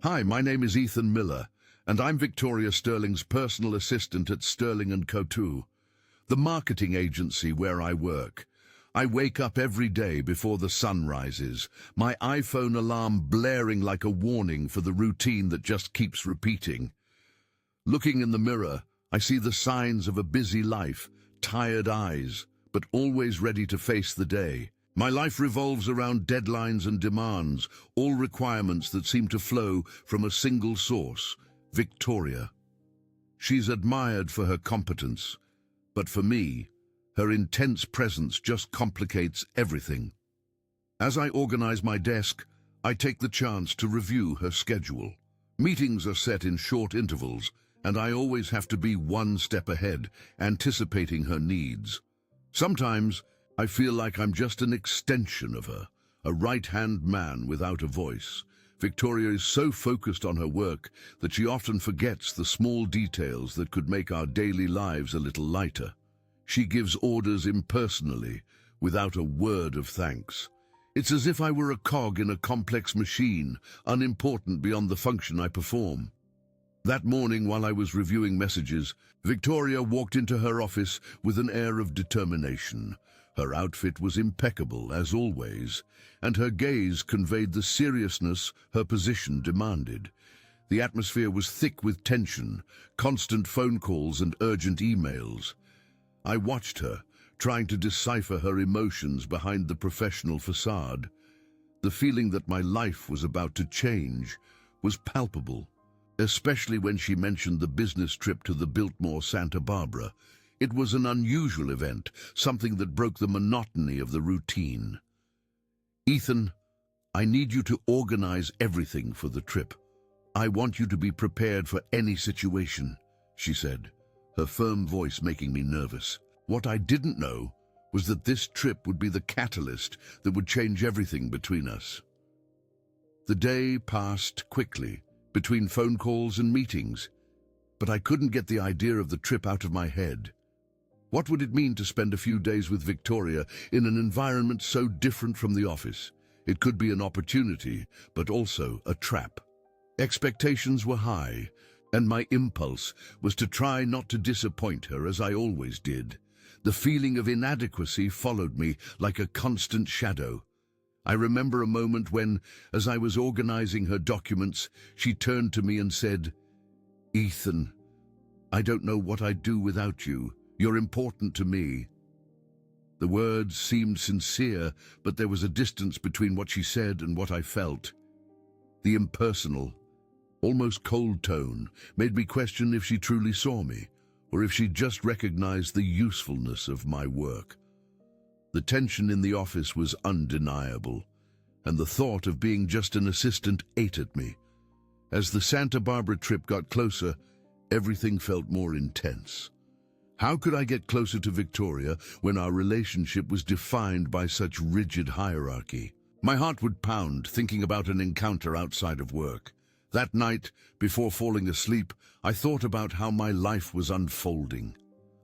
Hi, my name is Ethan Miller, and I'm Victoria Sterling's personal assistant at Sterling & Co. 2, the marketing agency where I work. I wake up every day before the sun rises, my iPhone alarm blaring like a warning for the routine that just keeps repeating. Looking in the mirror, I see the signs of a busy life, tired eyes, but always ready to face the day. My life revolves around deadlines and demands, all requirements that seem to flow from a single source, Victoria. She's admired for her competence, but for me, her intense presence just complicates everything. As I organize my desk, I take the chance to review her schedule. Meetings are set in short intervals, and I always have to be one step ahead, anticipating her needs. Sometimes, I feel like I'm just an extension of her, a right-hand man without a voice. Victoria is so focused on her work that she often forgets the small details that could make our daily lives a little lighter. She gives orders impersonally, without a word of thanks. It's as if I were a cog in a complex machine, unimportant beyond the function I perform. That morning, while I was reviewing messages, Victoria walked into her office with an air of determination. Her outfit was impeccable, as always, and her gaze conveyed the seriousness her position demanded. The atmosphere was thick with tension, constant phone calls and urgent emails. I watched her, trying to decipher her emotions behind the professional facade. The feeling that my life was about to change was palpable, especially when she mentioned the business trip to the Biltmore Santa Barbara. It was an unusual event, something that broke the monotony of the routine. "Ethan, I need you to organize everything for the trip. I want you to be prepared for any situation," she said, her firm voice making me nervous. What I didn't know was that this trip would be the catalyst that would change everything between us. The day passed quickly, between phone calls and meetings, but I couldn't get the idea of the trip out of my head. What would it mean to spend a few days with Victoria in an environment so different from the office? It could be an opportunity, but also a trap. Expectations were high, and my impulse was to try not to disappoint her as I always did. The feeling of inadequacy followed me like a constant shadow. I remember a moment when, as I was organizing her documents, she turned to me and said, "Ethan, I don't know what I'd do without you. You're important to me." The words seemed sincere, but there was a distance between what she said and what I felt. The impersonal, almost cold tone made me question if she truly saw me, or if she just recognized the usefulness of my work. The tension in the office was undeniable, and the thought of being just an assistant ate at me. As the Santa Barbara trip got closer, everything felt more intense. How could I get closer to Victoria when our relationship was defined by such rigid hierarchy? My heart would pound thinking about an encounter outside of work. That night, before falling asleep, I thought about how my life was unfolding.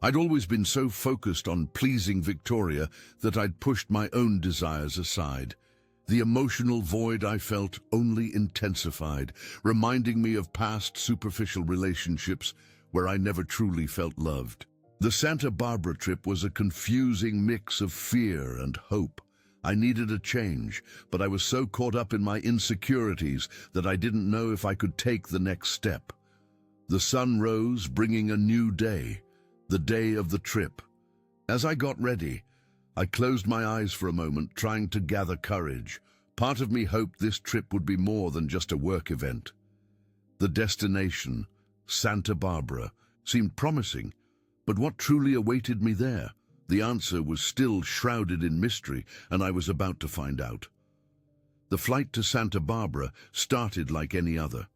I'd always been so focused on pleasing Victoria that I'd pushed my own desires aside. The emotional void I felt only intensified, reminding me of past superficial relationships where I never truly felt loved. The Santa Barbara trip was a confusing mix of fear and hope. I needed a change, but I was so caught up in my insecurities that I didn't know if I could take the next step. The sun rose, bringing a new day, the day of the trip. As I got ready, I closed my eyes for a moment, trying to gather courage. Part of me hoped this trip would be more than just a work event. The destination, Santa Barbara, seemed promising, but what truly awaited me there? The answer was still shrouded in mystery, and I was about to find out. The flight to Santa Barbara started like any other.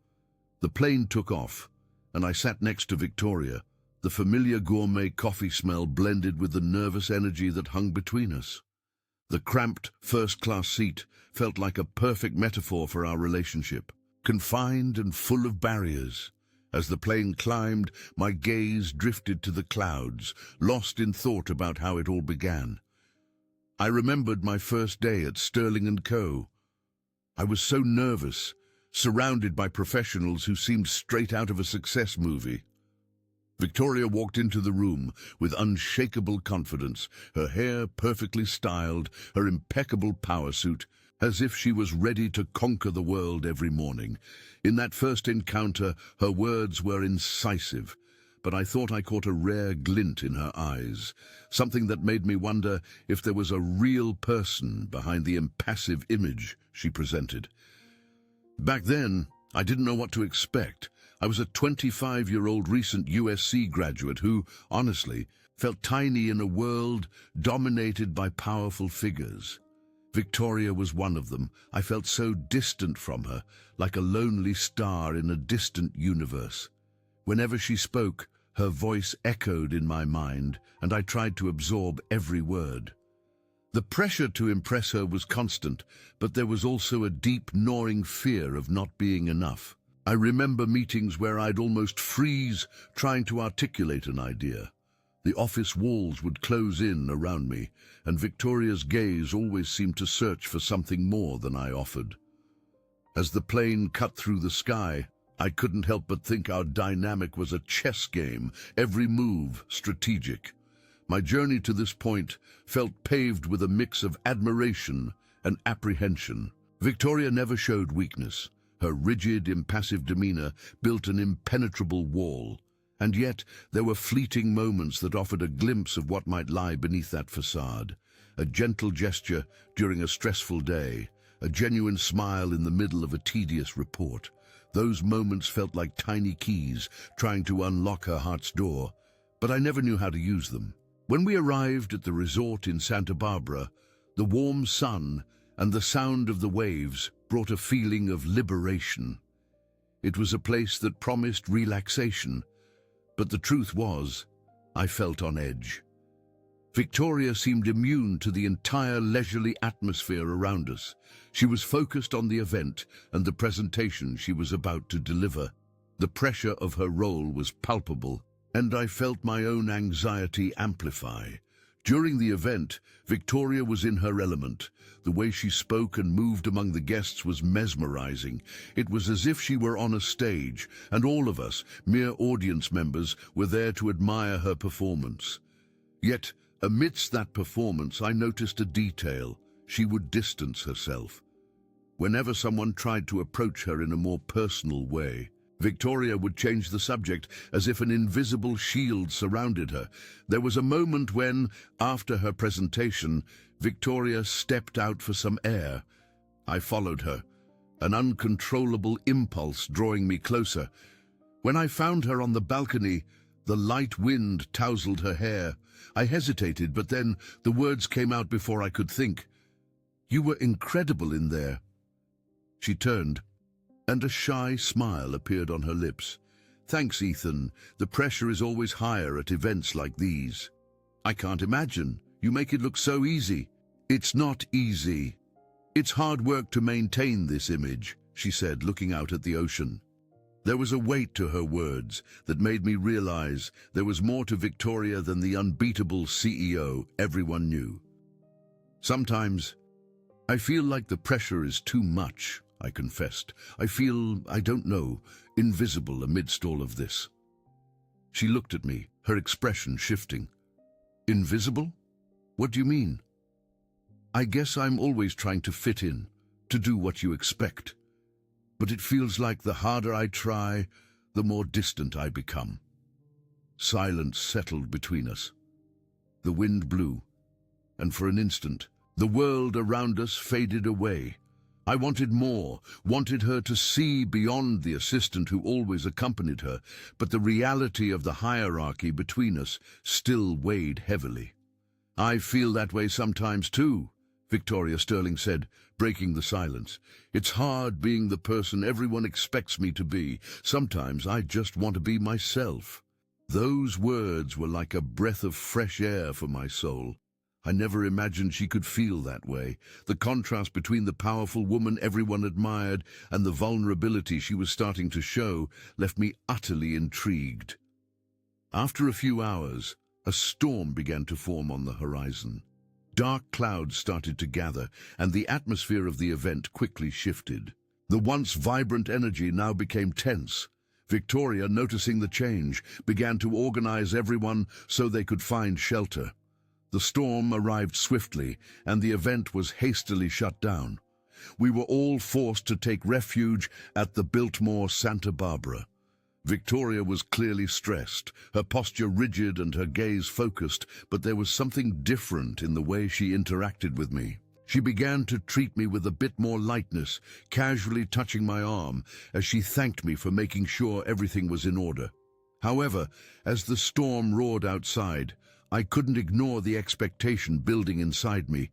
The plane took off, and I sat next to Victoria. The familiar gourmet coffee smell blended with the nervous energy that hung between us. The cramped first-class seat felt like a perfect metaphor for our relationship, confined and full of barriers. As the plane climbed, my gaze drifted to the clouds, lost in thought about how it all began. I remembered my first day at Sterling & Co. I was so nervous, surrounded by professionals who seemed straight out of a success movie. Victoria walked into the room with unshakable confidence, her hair perfectly styled, her impeccable power suit, as if she was ready to conquer the world every morning. In that first encounter, her words were incisive, but I thought I caught a rare glint in her eyes, something that made me wonder if there was a real person behind the impassive image she presented. Back then, I didn't know what to expect. I was a 25-year-old recent USC graduate who, honestly, felt tiny in a world dominated by powerful figures. Victoria was one of them. I felt so distant from her, like a lonely star in a distant universe. Whenever she spoke, her voice echoed in my mind, and I tried to absorb every word. The pressure to impress her was constant, but there was also a deep, gnawing fear of not being enough. I remember meetings where I'd almost freeze trying to articulate an idea. The office walls would close in around me, and Victoria's gaze always seemed to search for something more than I offered. As the plane cut through the sky, I couldn't help but think our dynamic was a chess game, every move strategic. My journey to this point felt paved with a mix of admiration and apprehension. Victoria never showed weakness. Her rigid, impassive demeanor built an impenetrable wall. And yet, there were fleeting moments that offered a glimpse of what might lie beneath that facade. A gentle gesture during a stressful day, a genuine smile in the middle of a tedious report. Those moments felt like tiny keys trying to unlock her heart's door, but I never knew how to use them. When we arrived at the resort in Santa Barbara, the warm sun and the sound of the waves brought a feeling of liberation. It was a place that promised relaxation, but the truth was, I felt on edge. Victoria seemed immune to the entire leisurely atmosphere around us. She was focused on the event and the presentation she was about to deliver. The pressure of her role was palpable, and I felt my own anxiety amplify. During the event, Victoria was in her element. The way she spoke and moved among the guests was mesmerizing. It was as if she were on a stage, and all of us, mere audience members, were there to admire her performance. Yet, amidst that performance, I noticed a detail. She would distance herself. Whenever someone tried to approach her in a more personal way, Victoria would change the subject as if an invisible shield surrounded her. There was a moment when, after her presentation, Victoria stepped out for some air. I followed her, an uncontrollable impulse drawing me closer. When I found her on the balcony, the light wind tousled her hair. I hesitated, but then the words came out before I could think. "You were incredible in there." She turned, and a shy smile appeared on her lips. "Thanks, Ethan. The pressure is always higher at events like these." "I can't imagine. You make it look so easy." "It's not easy. It's hard work to maintain this image," she said, looking out at the ocean. There was a weight to her words that made me realize there was more to Victoria than the unbeatable CEO everyone knew. "Sometimes I feel like the pressure is too much," I confessed. "I feel, I don't know, invisible amidst all of this." She looked at me, her expression shifting. "Invisible? What do you mean?" "I guess I'm always trying to fit in, to do what you expect. But it feels like the harder I try, the more distant I become." Silence settled between us. The wind blew, and for an instant, the world around us faded away. I wanted more, wanted her to see beyond the assistant who always accompanied her, but the reality of the hierarchy between us still weighed heavily. "I feel that way sometimes too," Victoria Sterling said, breaking the silence. "It's hard being the person everyone expects me to be. Sometimes I just want to be myself." Those words were like a breath of fresh air for my soul. I never imagined she could feel that way. The contrast between the powerful woman everyone admired and the vulnerability she was starting to show left me utterly intrigued. After a few hours, a storm began to form on the horizon. Dark clouds started to gather, and the atmosphere of the event quickly shifted. The once vibrant energy now became tense. Victoria, noticing the change, began to organize everyone so they could find shelter. The storm arrived swiftly, and the event was hastily shut down. We were all forced to take refuge at the Biltmore Santa Barbara. Victoria was clearly stressed, her posture rigid and her gaze focused, but there was something different in the way she interacted with me. She began to treat me with a bit more lightness, casually touching my arm as she thanked me for making sure everything was in order. However, as the storm roared outside, I couldn't ignore the expectation building inside me.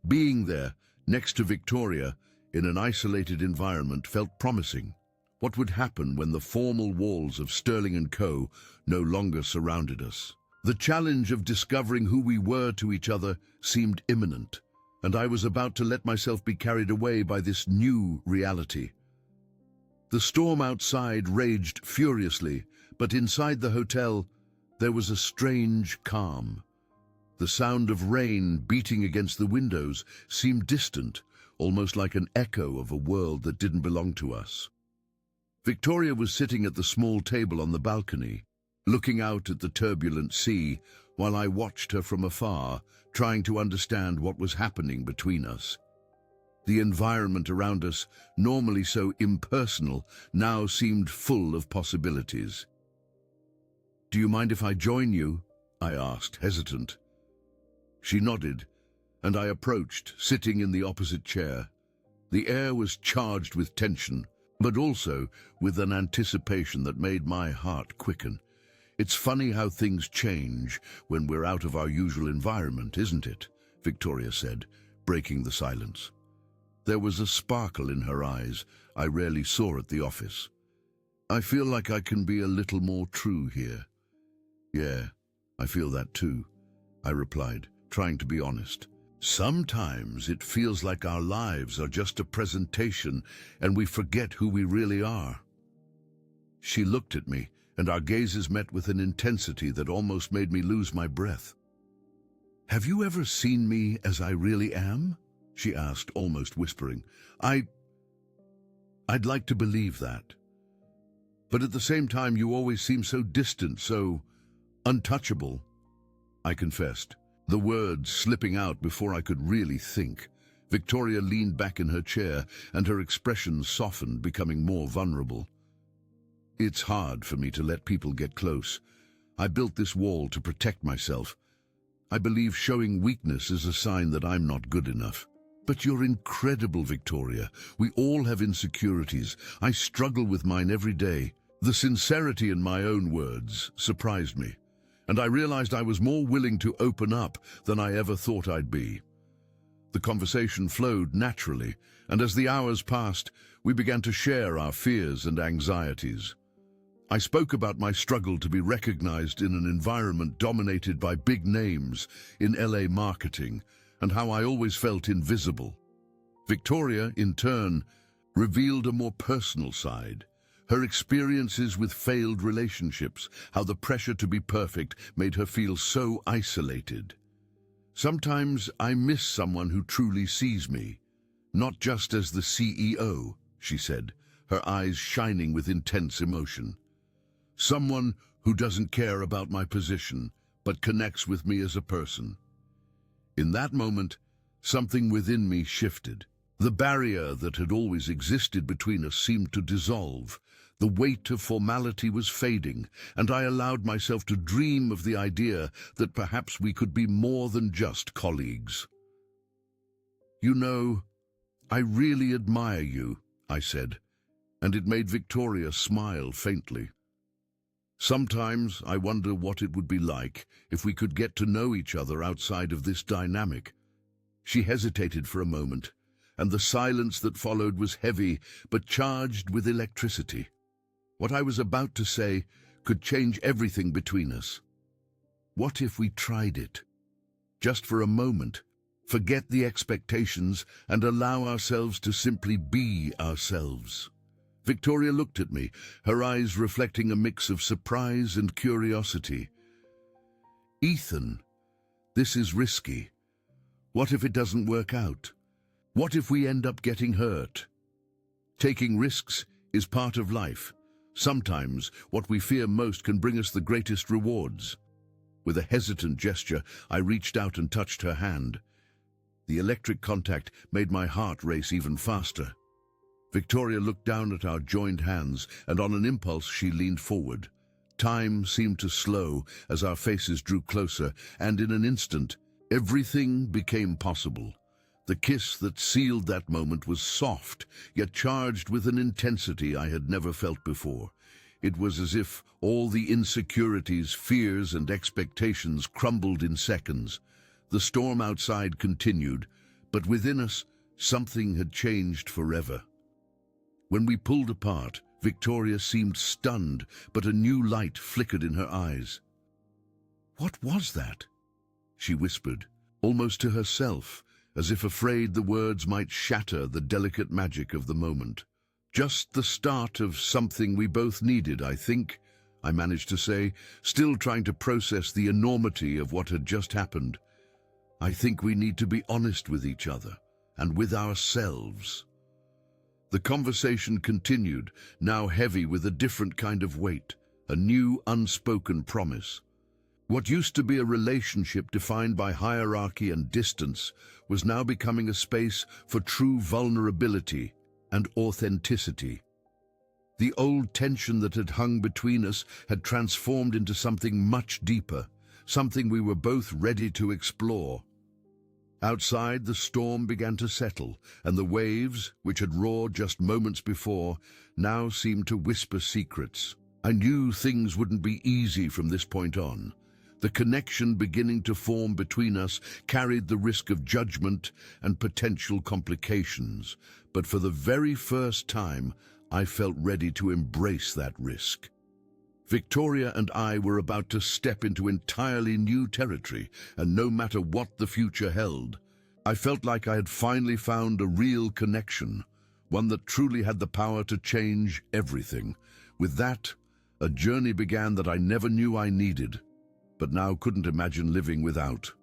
Being there, next to Victoria, in an isolated environment, felt promising. What would happen when the formal walls of Sterling & Co. no longer surrounded us? The challenge of discovering who we were to each other seemed imminent, and I was about to let myself be carried away by this new reality. The storm outside raged furiously, but inside the hotel there was a strange calm. The sound of rain beating against the windows seemed distant, almost like an echo of a world that didn't belong to us. Victoria was sitting at the small table on the balcony, looking out at the turbulent sea, while I watched her from afar, trying to understand what was happening between us. The environment around us, normally so impersonal, now seemed full of possibilities. "Do you mind if I join you?" I asked, hesitant. She nodded, and I approached, sitting in the opposite chair. The air was charged with tension, but also with an anticipation that made my heart quicken. "It's funny how things change when we're out of our usual environment, isn't it?" Victoria said, breaking the silence. There was a sparkle in her eyes I rarely saw at the office. "I feel like I can be a little more true here." "Yeah, I feel that too," I replied, trying to be honest. "Sometimes it feels like our lives are just a presentation and we forget who we really are." She looked at me, and our gazes met with an intensity that almost made me lose my breath. "Have you ever seen me as I really am?" she asked, almost whispering. I'd like to believe that. But at the same time, you always seem so distant, so untouchable," I confessed, the words slipping out before I could really think. Victoria leaned back in her chair, and her expression softened, becoming more vulnerable. "It's hard for me to let people get close. I built this wall to protect myself. I believe showing weakness is a sign that I'm not good enough." "But you're incredible, Victoria. We all have insecurities. I struggle with mine every day." The sincerity in my own words surprised me, and I realized I was more willing to open up than I ever thought I'd be. The conversation flowed naturally, and as the hours passed, we began to share our fears and anxieties. I spoke about my struggle to be recognized in an environment dominated by big names in LA marketing, and how I always felt invisible. Victoria, in turn, revealed a more personal side. Her experiences with failed relationships, how the pressure to be perfect made her feel so isolated. "Sometimes I miss someone who truly sees me, not just as the CEO," she said, her eyes shining with intense emotion. "Someone who doesn't care about my position, but connects with me as a person." In that moment, something within me shifted. The barrier that had always existed between us seemed to dissolve. The weight of formality was fading, and I allowed myself to dream of the idea that perhaps we could be more than just colleagues. "You know, I really admire you," I said, and it made Victoria smile faintly. "Sometimes I wonder what it would be like if we could get to know each other outside of this dynamic." She hesitated for a moment, and the silence that followed was heavy but charged with electricity. What I was about to say could change everything between us. What if we tried it? Just for a moment, forget the expectations and allow ourselves to simply be ourselves. Victoria looked at me, her eyes reflecting a mix of surprise and curiosity. "Ethan, this is risky. What if it doesn't work out? What if we end up getting hurt?" Taking risks is part of life. Sometimes what we fear most can bring us the greatest rewards. With a hesitant gesture, I reached out and touched her hand. The electric contact made my heart race even faster. Victoria looked down at our joined hands, and on an impulse she leaned forward. Time seemed to slow as our faces drew closer, and in an instant, everything became possible. The kiss that sealed that moment was soft, yet charged with an intensity I had never felt before. It was as if all the insecurities, fears, and expectations crumbled in seconds. The storm outside continued, but within us, something had changed forever. When we pulled apart, Victoria seemed stunned, but a new light flickered in her eyes. "What was that?" she whispered, almost to herself, as if afraid the words might shatter the delicate magic of the moment. "Just the start of something we both needed, I think," I managed to say, still trying to process the enormity of what had just happened. "I think we need to be honest with each other, and with ourselves." The conversation continued, now heavy with a different kind of weight, a new unspoken promise. What used to be a relationship defined by hierarchy and distance was now becoming a space for true vulnerability and authenticity. The old tension that had hung between us had transformed into something much deeper, something we were both ready to explore. Outside, the storm began to settle, and the waves, which had roared just moments before, now seemed to whisper secrets. I knew things wouldn't be easy from this point on. The connection beginning to form between us carried the risk of judgment and potential complications, but for the very first time, I felt ready to embrace that risk. Victoria and I were about to step into entirely new territory, and no matter what the future held, I felt like I had finally found a real connection, one that truly had the power to change everything. With that, a journey began that I never knew I needed, but now couldn't imagine living without.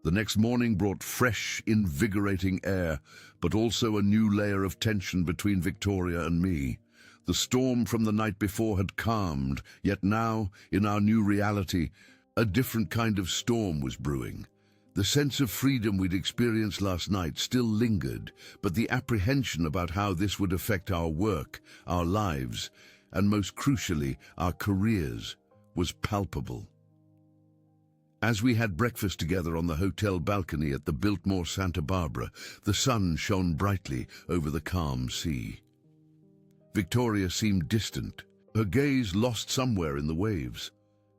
The next morning brought fresh, invigorating air, but also a new layer of tension between Victoria and me. The storm from the night before had calmed, yet now, in our new reality, a different kind of storm was brewing. The sense of freedom we'd experienced last night still lingered, but the apprehension about how this would affect our work, our lives, and most crucially, our careers, was palpable. As we had breakfast together on the hotel balcony at the Biltmore Santa Barbara, the sun shone brightly over the calm sea. Victoria seemed distant, her gaze lost somewhere in the waves.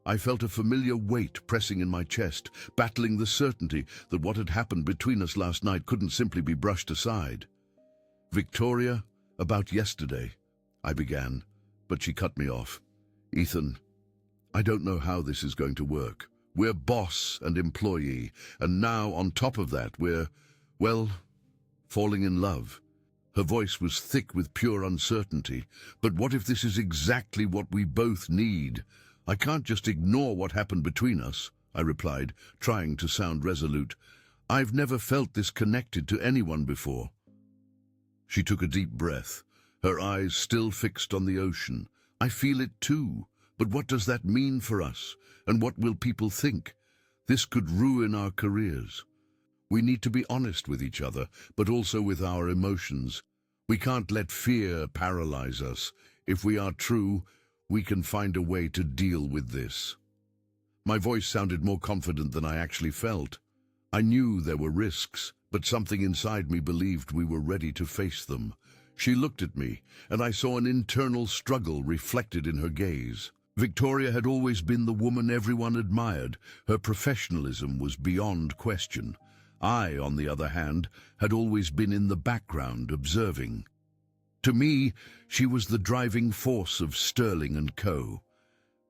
I felt a familiar weight pressing in my chest, battling the certainty that what had happened between us last night couldn't simply be brushed aside. "Victoria, about yesterday," I began, but she cut me off. "Ethan, I don't know how this is going to work. We're boss and employee, and now on top of that we're, well, falling in love." Her voice was thick with pure uncertainty. "But what if this is exactly what we both need? I can't just ignore what happened between us," I replied, trying to sound resolute. "I've never felt this connected to anyone before." She took a deep breath, her eyes still fixed on the ocean. "I feel it too, but what does that mean for us? And what will people think? This could ruin our careers. We need to be honest with each other, but also with our emotions. We can't let fear paralyze us. If we are true, we can find a way to deal with this." My voice sounded more confident than I actually felt. I knew there were risks, but something inside me believed we were ready to face them. She looked at me, and I saw an internal struggle reflected in her gaze. Victoria had always been the woman everyone admired. Her professionalism was beyond question. I, on the other hand, had always been in the background, observing. To me, she was the driving force of Sterling and Co.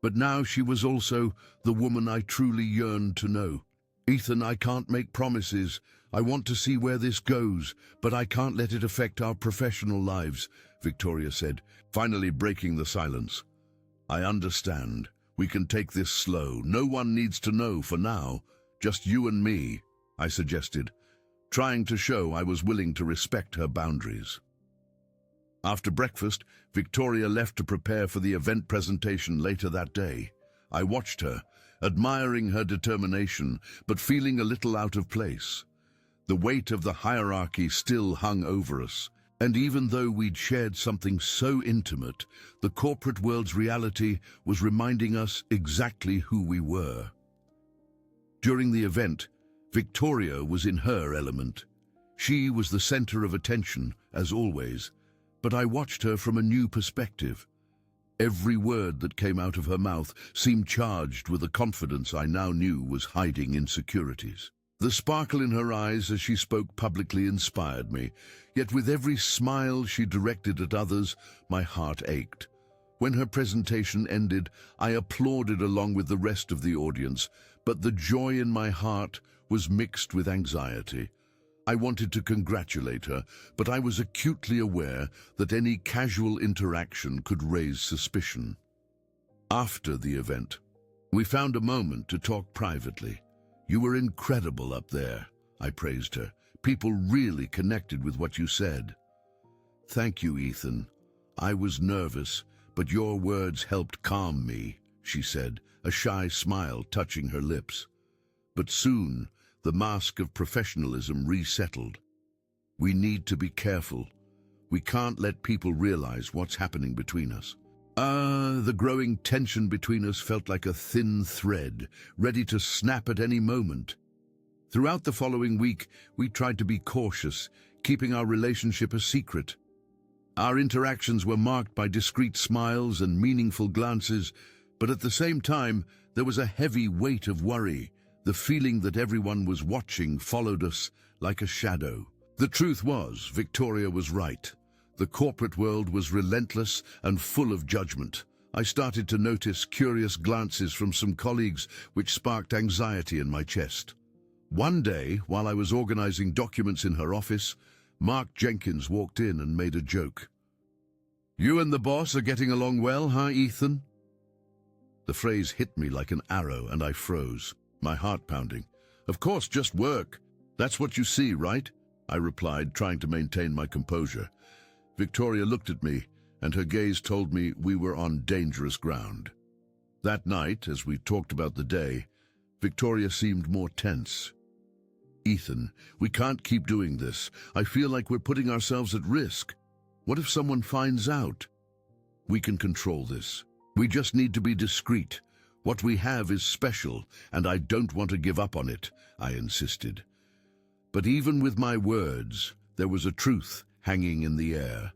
But now she was also the woman I truly yearned to know. "Ethan, I can't make promises. I want to see where this goes, but I can't let it affect our professional lives," Victoria said, finally breaking the silence. "I understand. We can take this slow. No one needs to know for now. Just you and me," I suggested, trying to show I was willing to respect her boundaries. After breakfast, Victoria left to prepare for the event presentation later that day. I watched her, admiring her determination, but feeling a little out of place. The weight of the hierarchy still hung over us, and even though we'd shared something so intimate, the corporate world's reality was reminding us exactly who we were. During the event, Victoria was in her element. She was the center of attention, as always, but I watched her from a new perspective. Every word that came out of her mouth seemed charged with a confidence I now knew was hiding insecurities. The sparkle in her eyes as she spoke publicly inspired me, yet with every smile she directed at others, my heart ached. When her presentation ended, I applauded along with the rest of the audience, but the joy in my heart was mixed with anxiety. I wanted to congratulate her, but I was acutely aware that any casual interaction could raise suspicion. After the event, we found a moment to talk privately. "You were incredible up there," I praised her. "People really connected with what you said." "Thank you, Ethan. I was nervous, but your words helped calm me," she said, a shy smile touching her lips. But soon, the mask of professionalism resettled. "We need to be careful. We can't let people realize what's happening between us." The growing tension between us felt like a thin thread, ready to snap at any moment. Throughout the following week, we tried to be cautious, keeping our relationship a secret. Our interactions were marked by discreet smiles and meaningful glances, but at the same time, there was a heavy weight of worry. The feeling that everyone was watching followed us like a shadow. The truth was, Victoria was right. The corporate world was relentless and full of judgment. I started to notice curious glances from some colleagues, which sparked anxiety in my chest. One day, while I was organizing documents in her office, Mark Jenkins walked in and made a joke. "You and the boss are getting along well, huh, Ethan?" The phrase hit me like an arrow and I froze, my heart pounding. "Of course, just work. That's what you see, right?" I replied, trying to maintain my composure. Victoria looked at me, and her gaze told me we were on dangerous ground. That night, as we talked about the day, Victoria seemed more tense. "Ethan, we can't keep doing this. I feel like we're putting ourselves at risk. What if someone finds out?" "We can control this. We just need to be discreet. What we have is special, and I don't want to give up on it," I insisted. But even with my words, there was a truth hanging in the air.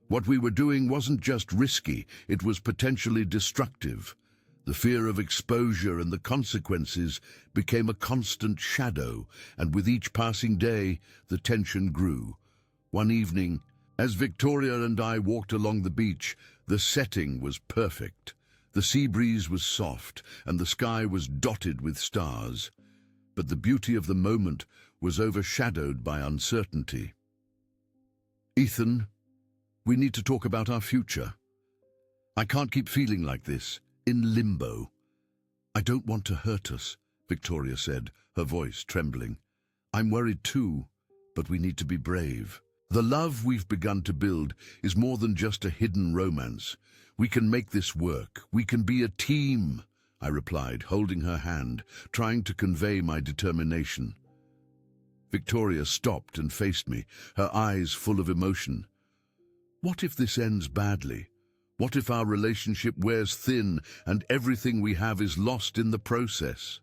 What we were doing wasn't just risky, it was potentially destructive. The fear of exposure and the consequences became a constant shadow, and with each passing day, the tension grew. One evening, as Victoria and I walked along the beach, the setting was perfect. The sea breeze was soft, and the sky was dotted with stars. But the beauty of the moment was overshadowed by uncertainty. "Ethan, we need to talk about our future. I can't keep feeling like this, in limbo." "I don't want to hurt us," Victoria said, her voice trembling. "I'm worried too, but we need to be brave. The love we've begun to build is more than just a hidden romance. We can make this work. We can be a team," I replied, holding her hand, trying to convey my determination. Victoria stopped and faced me, her eyes full of emotion. "What if this ends badly? What if our relationship wears thin and everything we have is lost in the process?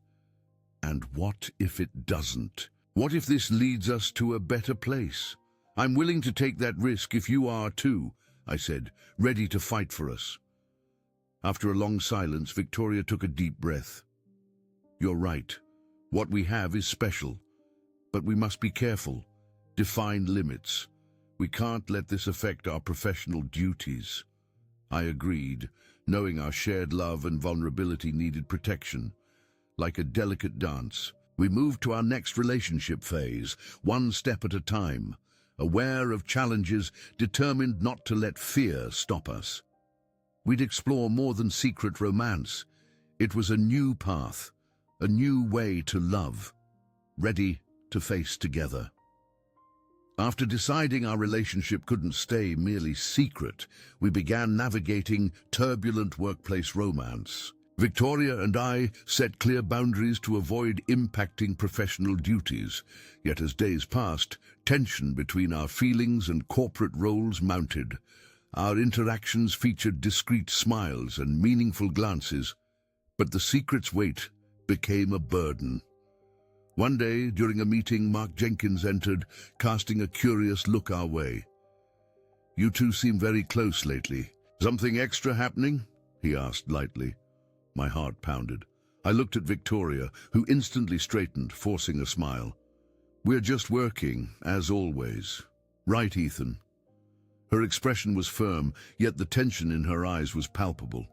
And what if it doesn't? What if this leads us to a better place? I'm willing to take that risk if you are too," I said, ready to fight for us. After a long silence, Victoria took a deep breath. "You're right. What we have is special. But we must be careful, define limits. We can't let this affect our professional duties." I agreed, knowing our shared love and vulnerability needed protection. Like a delicate dance, we moved to our next relationship phase, one step at a time, aware of challenges, determined not to let fear stop us. We'd explore more than secret romance. It was a new path, a new way to love, ready to face together. After deciding our relationship couldn't stay merely secret, we began navigating turbulent workplace romance. Victoria and I set clear boundaries to avoid impacting professional duties, yet as days passed, tension between our feelings and corporate roles mounted. Our interactions featured discreet smiles and meaningful glances, but the secret's weight became a burden. One day, during a meeting, Mark Jenkins entered, casting a curious look our way. "You two seem very close lately. Something extra happening?" he asked lightly. My heart pounded. I looked at Victoria, who instantly straightened, forcing a smile. "We're just working, as always. Right, Ethan?" Her expression was firm, yet the tension in her eyes was palpable.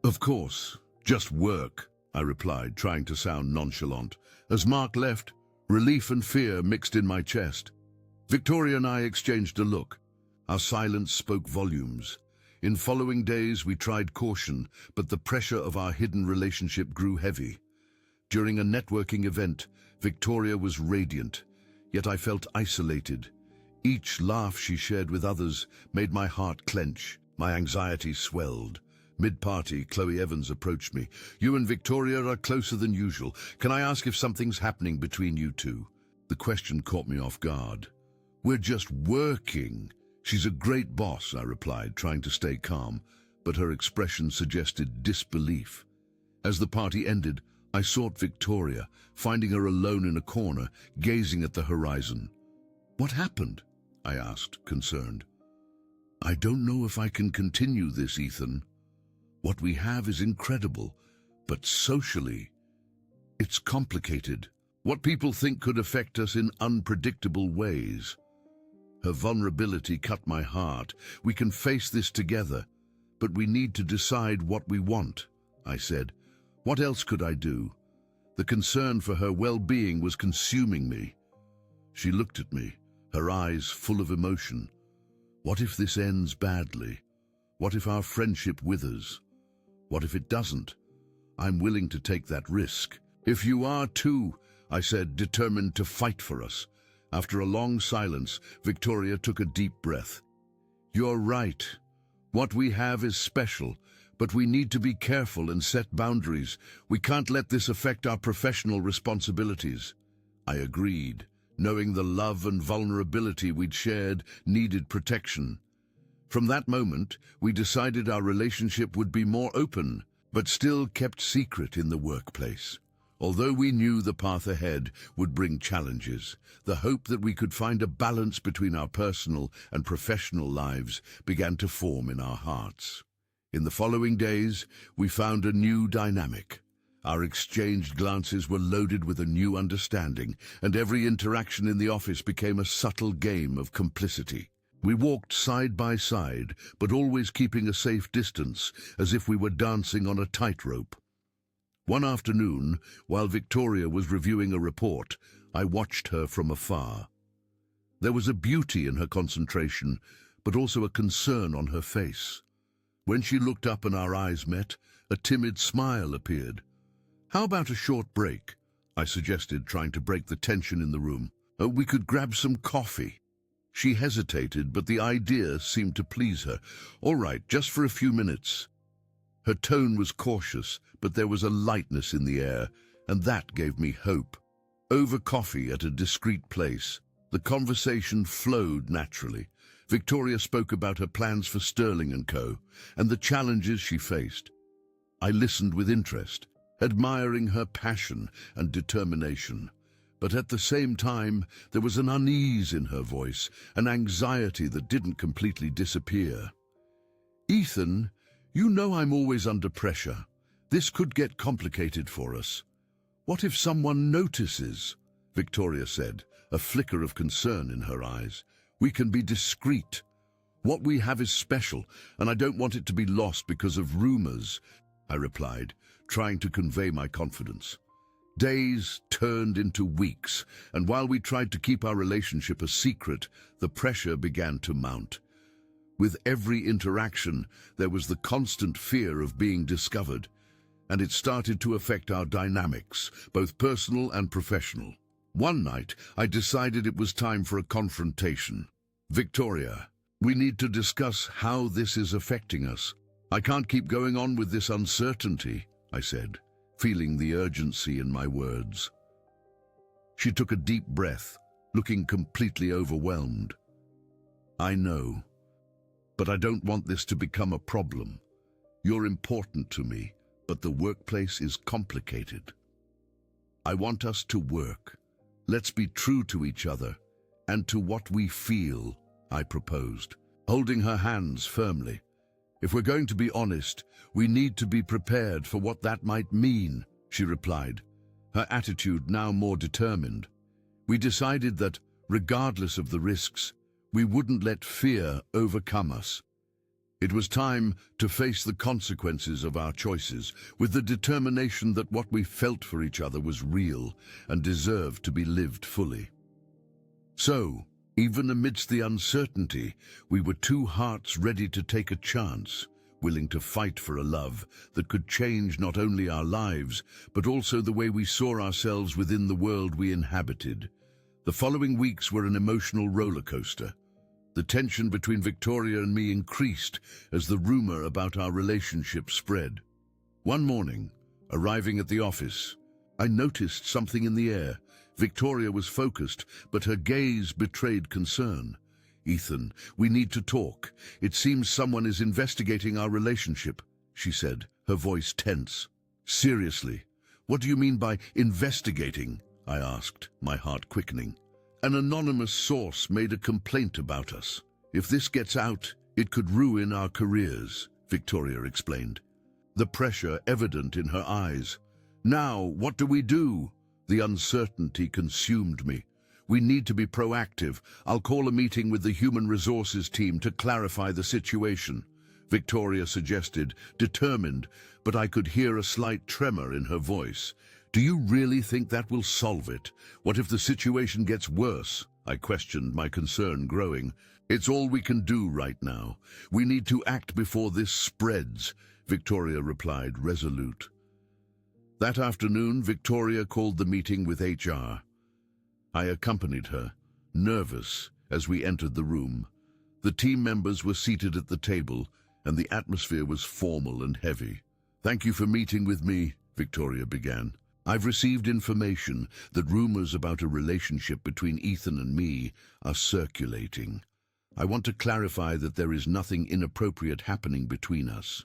"Of course, just work," I replied, trying to sound nonchalant. As Mark left, relief and fear mixed in my chest. Victoria and I exchanged a look. Our silence spoke volumes. In following days, we tried caution, but the pressure of our hidden relationship grew heavy. During a networking event, Victoria was radiant, yet I felt isolated. Each laugh she shared with others made my heart clench. My anxiety swelled. Mid-party, Chloe Evans approached me. "You and Victoria are closer than usual. Can I ask if something's happening between you two?" The question caught me off guard. "We're just working. She's a great boss," I replied, trying to stay calm, but her expression suggested disbelief. As the party ended, I sought Victoria, finding her alone in a corner, gazing at the horizon. "What happened?" I asked, concerned. "I don't know if I can continue this, Ethan. What we have is incredible, but socially, it's complicated. What people think could affect us in unpredictable ways." Her vulnerability cut my heart. "We can face this together, but we need to decide what we want," I said. What else could I do? The concern for her well-being was consuming me. She looked at me, her eyes full of emotion. What if this ends badly? What if our friendship withers? What if it doesn't? I'm willing to take that risk. "If you are too," I said, determined to fight for us. After a long silence, Victoria took a deep breath. "You're right. What we have is special, but we need to be careful and set boundaries. We can't let this affect our professional responsibilities." I agreed, knowing the love and vulnerability we'd shared needed protection. From that moment, we decided our relationship would be more open, but still kept secret in the workplace. Although we knew the path ahead would bring challenges, the hope that we could find a balance between our personal and professional lives began to form in our hearts. In the following days, we found a new dynamic. Our exchanged glances were loaded with a new understanding, and every interaction in the office became a subtle game of complicity. We walked side by side, but always keeping a safe distance, as if we were dancing on a tightrope. One afternoon, while Victoria was reviewing a report, I watched her from afar. There was a beauty in her concentration, but also a concern on her face. When she looked up and our eyes met, a timid smile appeared. "How about a short break?" I suggested, trying to break the tension in the room. "We could grab some coffee." She hesitated, but the idea seemed to please her. "All right, just for a few minutes." Her tone was cautious, but there was a lightness in the air, and that gave me hope. Over coffee at a discreet place, the conversation flowed naturally. Victoria spoke about her plans for Sterling & Co. and the challenges she faced. I listened with interest, admiring her passion and determination. But at the same time, there was an unease in her voice, an anxiety that didn't completely disappear. "Ethan, you know I'm always under pressure. This could get complicated for us." "What if someone notices?" Victoria said, a flicker of concern in her eyes. "We can be discreet. What we have is special, and I don't want it to be lost because of rumors," I replied, trying to convey my confidence. Days turned into weeks, and while we tried to keep our relationship a secret, the pressure began to mount. With every interaction, there was the constant fear of being discovered, and it started to affect our dynamics, both personal and professional. One night, I decided it was time for a confrontation. Victoria, we need to discuss how this is affecting us. I can't keep going on with this uncertainty, I said, feeling the urgency in my words. She took a deep breath, looking completely overwhelmed. I know, but I don't want this to become a problem. You're important to me, but the workplace is complicated. I want us to work. Let's be true to each other and to what we feel, I proposed, holding her hands firmly. If we're going to be honest, we need to be prepared for what that might mean, she replied, her attitude now more determined. We decided that, regardless of the risks, we wouldn't let fear overcome us. It was time to face the consequences of our choices, with the determination that what we felt for each other was real and deserved to be lived fully. So, even amidst the uncertainty, we were two hearts ready to take a chance, willing to fight for a love that could change not only our lives, but also the way we saw ourselves within the world we inhabited. The following weeks were an emotional roller coaster. The tension between Victoria and me increased as the rumor about our relationship spread. One morning, arriving at the office, I noticed something in the air. Victoria was focused, but her gaze betrayed concern. Ethan, we need to talk. It seems someone is investigating our relationship, she said, her voice tense. Seriously, what do you mean by investigating? I asked, my heart quickening. An anonymous source made a complaint about us. If this gets out, it could ruin our careers, Victoria explained, the pressure evident in her eyes. Now, what do we do? The uncertainty consumed me. We need to be proactive. I'll call a meeting with the human resources team to clarify the situation, Victoria suggested, determined, but I could hear a slight tremor in her voice. Do you really think that will solve it? What if the situation gets worse? I questioned, my concern growing. It's all we can do right now. We need to act before this spreads, Victoria replied, resolute. That afternoon, Victoria called the meeting with HR. I accompanied her, nervous, as we entered the room. The team members were seated at the table, and the atmosphere was formal and heavy. Thank you for meeting with me, Victoria began. I've received information that rumors about a relationship between Ethan and me are circulating. I want to clarify that there is nothing inappropriate happening between us.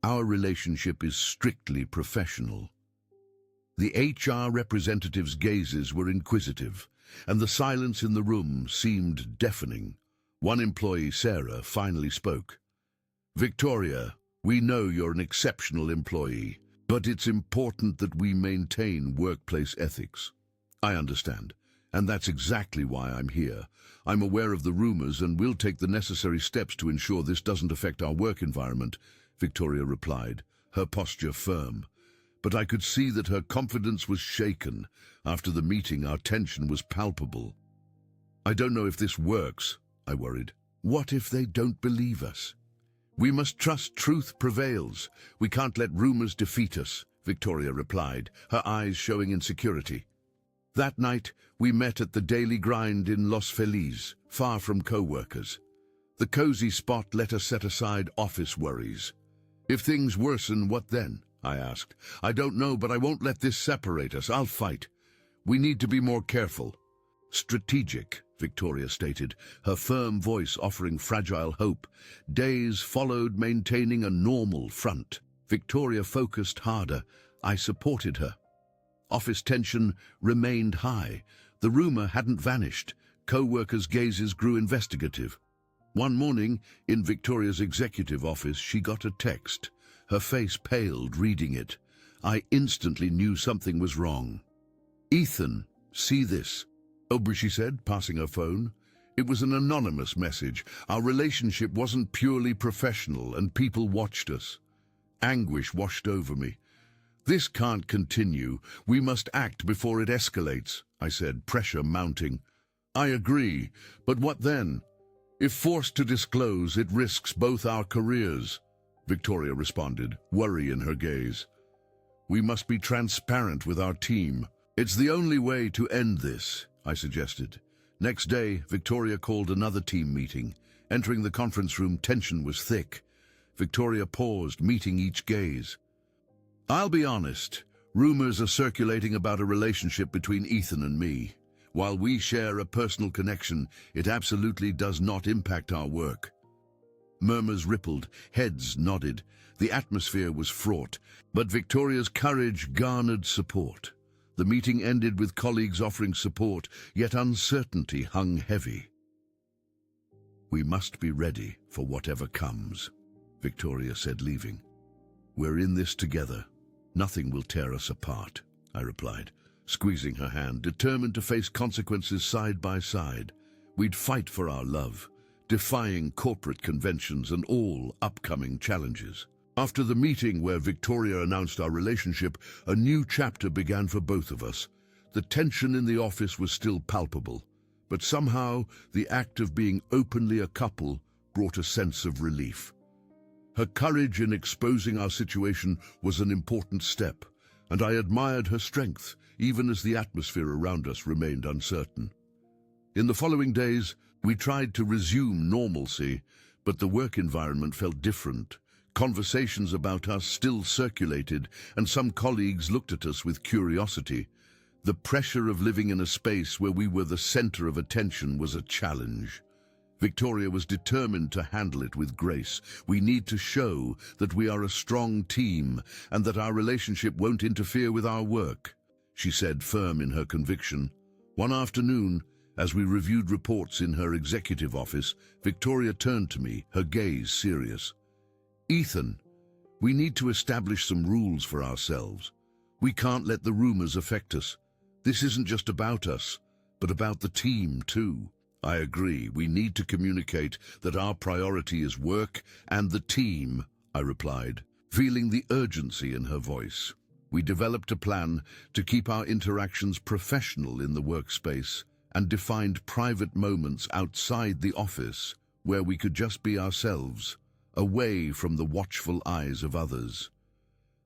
Our relationship is strictly professional. The HR representative's gazes were inquisitive, and the silence in the room seemed deafening. One employee, Sarah, finally spoke. Victoria, we know you're an exceptional employee, but it's important that we maintain workplace ethics. I understand, and that's exactly why I'm here. I'm aware of the rumors and will take the necessary steps to ensure this doesn't affect our work environment, Victoria replied, her posture firm. But I could see that her confidence was shaken. After the meeting, our tension was palpable. I don't know if this works, I worried. What if they don't believe us? We must trust truth prevails. We can't let rumors defeat us, Victoria replied, her eyes showing insecurity. That night, we met at the Daily Grind in Los Feliz, far from co-workers. The cozy spot let us set aside office worries. If things worsen, what then? I asked. I don't know, but I won't let this separate us. I'll fight. We need to be more careful. Strategic, Victoria stated, her firm voice offering fragile hope. Days followed, maintaining a normal front. Victoria focused harder. I supported her. Office tension remained high. The rumor hadn't vanished. Co-workers' gazes grew investigative. One morning, in Victoria's executive office, she got a text. Her face paled, reading it. I instantly knew something was wrong. Ethan, see this. Aubrey, she said, passing her phone. It was an anonymous message. Our relationship wasn't purely professional, and people watched us. Anguish washed over me. This can't continue. We must act before it escalates, I said, pressure mounting. I agree, but what then? If forced to disclose, it risks both our careers, Victoria responded, worry in her gaze. We must be transparent with our team. It's the only way to end this, I suggested. Next day, Victoria called another team meeting. Entering the conference room, tension was thick. Victoria paused, meeting each gaze. I'll be honest, rumors are circulating about a relationship between Ethan and me. While we share a personal connection, it absolutely does not impact our work. Murmurs rippled, heads nodded. The atmosphere was fraught, but Victoria's courage garnered support. The meeting ended with colleagues offering support, yet uncertainty hung heavy. We must be ready for whatever comes, Victoria said, leaving. We're in this together. Nothing will tear us apart, I replied, squeezing her hand, determined to face consequences side by side. We'd fight for our love, defying corporate conventions and all upcoming challenges. After the meeting where Victoria announced our relationship, a new chapter began for both of us. The tension in the office was still palpable, but somehow the act of being openly a couple brought a sense of relief. Her courage in exposing our situation was an important step, and I admired her strength, even as the atmosphere around us remained uncertain. In the following days, we tried to resume normalcy, but the work environment felt different. Conversations about us still circulated, and some colleagues looked at us with curiosity. The pressure of living in a space where we were the center of attention was a challenge. Victoria was determined to handle it with grace. We need to show that we are a strong team and that our relationship won't interfere with our work, she said, firm in her conviction. One afternoon, as we reviewed reports in her executive office, Victoria turned to me, her gaze serious. Ethan, we need to establish some rules for ourselves. We can't let the rumors affect us. This isn't just about us, but about the team too. I agree, we need to communicate that our priority is work and the team, I replied, feeling the urgency in her voice. We developed a plan to keep our interactions professional in the workspace and defined private moments outside the office where we could just be ourselves, away from the watchful eyes of others.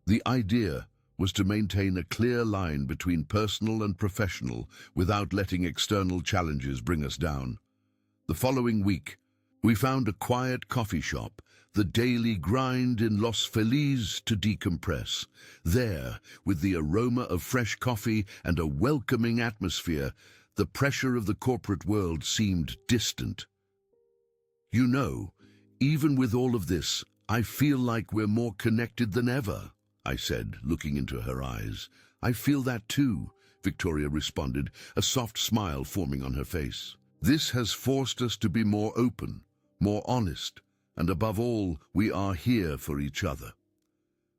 The idea was to maintain a clear line between personal and professional without letting external challenges bring us down. The following week, we found a quiet coffee shop, the daily grind in Los Feliz, to decompress. There, with the aroma of fresh coffee and a welcoming atmosphere, the pressure of the corporate world seemed distant. You know, even with all of this, I feel like we're more connected than ever, I said, looking into her eyes. I feel that too, Victoria responded, a soft smile forming on her face. This has forced us to be more open, more honest, and above all, we are here for each other.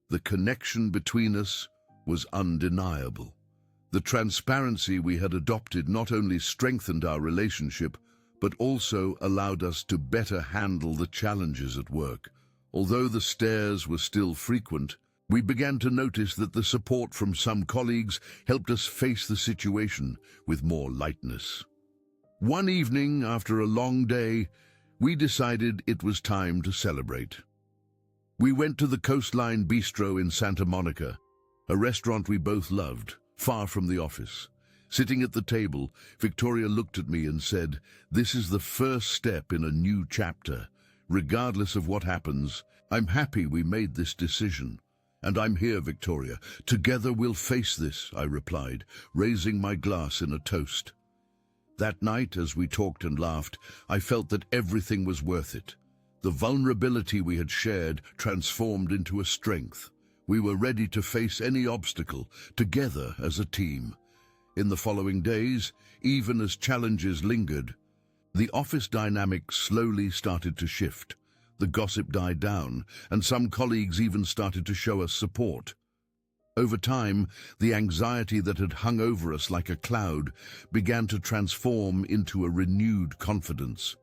The connection between us was undeniable. The transparency we had adopted not only strengthened our relationship, but also allowed us to better handle the challenges at work. Although the stares were still frequent, we began to notice that the support from some colleagues helped us face the situation with more lightness. One evening, after a long day, we decided it was time to celebrate. We went to the Coastline Bistro in Santa Monica, a restaurant we both loved, far from the office. Sitting at the table, Victoria looked at me and said, "This is the first step in a new chapter. Regardless of what happens, I'm happy we made this decision. And I'm here, Victoria. Together we'll face this," I replied, raising my glass in a toast. That night, as we talked and laughed, I felt that everything was worth it. The vulnerability we had shared transformed into a strength. We were ready to face any obstacle, together as a team. In the following days, even as challenges lingered, the office dynamic slowly started to shift. The gossip died down, and some colleagues even started to show us support. Over time, the anxiety that had hung over us like a cloud began to transform into a renewed confidence.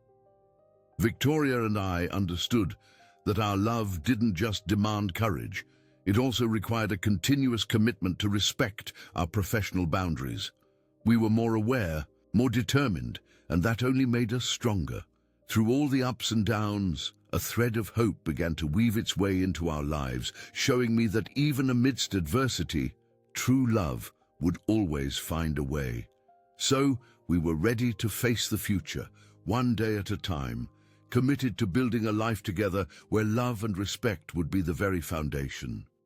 Victoria and I understood that our love didn't just demand courage, it also required a continuous commitment to respect our professional boundaries. We were more aware, more determined, and that only made us stronger. Through all the ups and downs, a thread of hope began to weave its way into our lives, showing me that even amidst adversity, true love would always find a way. So we were ready to face the future, one day at a time, committed to building a life together where love and respect would be the very foundation.